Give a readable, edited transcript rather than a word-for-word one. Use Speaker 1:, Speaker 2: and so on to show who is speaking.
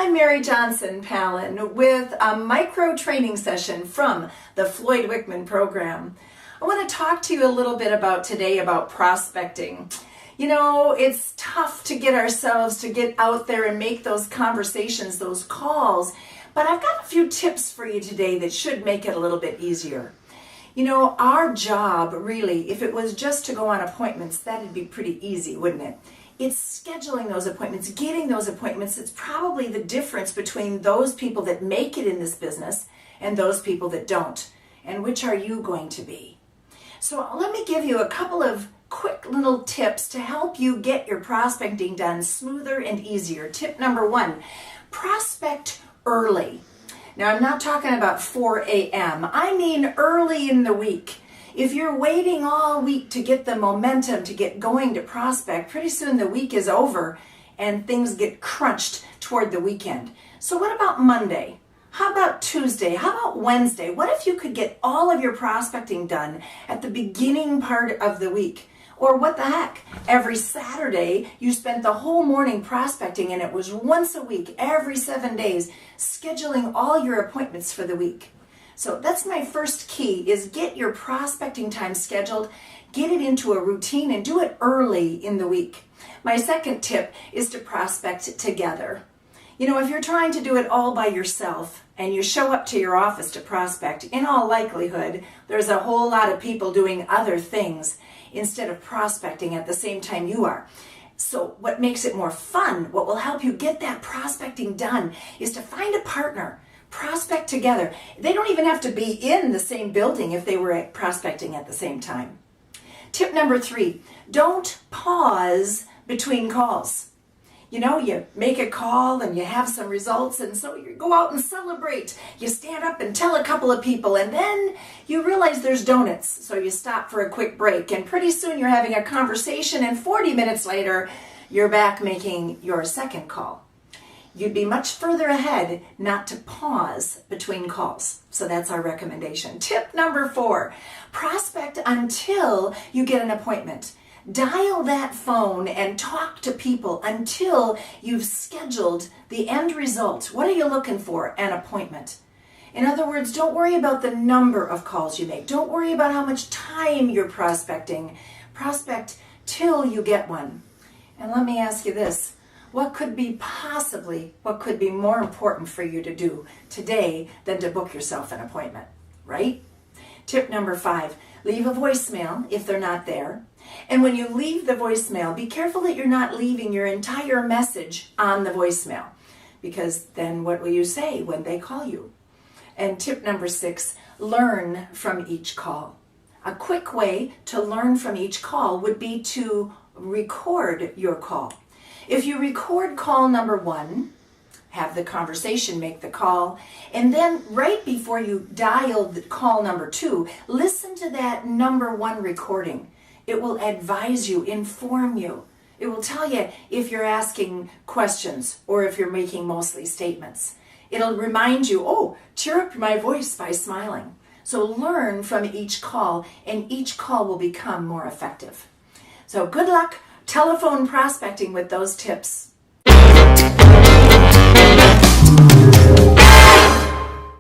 Speaker 1: I'm Mary Johnson Pallin with a micro training session from the Floyd Wickman program. I want to talk to you a little bit today about prospecting. You know, it's tough to get ourselves to get out there and make those conversations, those calls, but I've got a few tips for you today that should make it a little bit easier. You know, our job really, if it was just to go on appointments, that'd be pretty easy, wouldn't it? It's scheduling those appointments, getting those appointments. It's probably the difference between those people that make it in this business and those people that don't. And which are you going to be? So let me give you a couple of quick little tips to help you get your prospecting done smoother and easier. Tip number 1, prospect early. Now, I'm not talking about 4 a.m. I mean early in the week. If you're waiting all week to get the momentum to get going to prospect, pretty soon the week is over and things get crunched toward the weekend. So what about Monday? How about Tuesday? How about Wednesday? What if you could get all of your prospecting done at the beginning part of the week? Or what the heck? Every Saturday, you spent the whole morning prospecting and it was once a week, every 7 days, scheduling all your appointments for the week. So that's my first key, is get your prospecting time scheduled, get it into a routine, and do it early in the week. My second tip is to prospect together. You know, if you're trying to do it all by yourself and you show up to your office to prospect, in all likelihood, there's a whole lot of people doing other things instead of prospecting at the same time you are. So what makes it more fun, what will help you get that prospecting done, is to find a partner. Prospect together. They don't even have to be in the same building if they were prospecting at the same time. Tip number 3, don't pause between calls. You know, you make a call and you have some results, and so you go out and celebrate. You stand up and tell a couple of people, and then you realize there's donuts, so you stop for a quick break, and pretty soon you're having a conversation, and 40 minutes later, you're back making your second call. You'd be much further ahead not to pause between calls. So that's our recommendation. Tip number 4, prospect until you get an appointment. Dial that phone and talk to people until you've scheduled the end result. What are you looking for? An appointment. In other words, don't worry about the number of calls you make. Don't worry about how much time you're prospecting. Prospect till you get one. And let me ask you this. What could be more important for you to do today than to book yourself an appointment, right? Tip number 5, leave a voicemail if they're not there. And when you leave the voicemail, be careful that you're not leaving your entire message on the voicemail, because then what will you say when they call you? And tip number 6, learn from each call. A quick way to learn from each call would be to record your call. If you record call number 1, have the conversation, make the call, and then right before you dial the call number 2, listen to that number 1 recording. It will advise you, inform you. It will tell you if you're asking questions or if you're making mostly statements. It'll remind you, oh, cheer up my voice by smiling. So learn from each call, and each call will become more effective. So good luck telephone prospecting with those tips.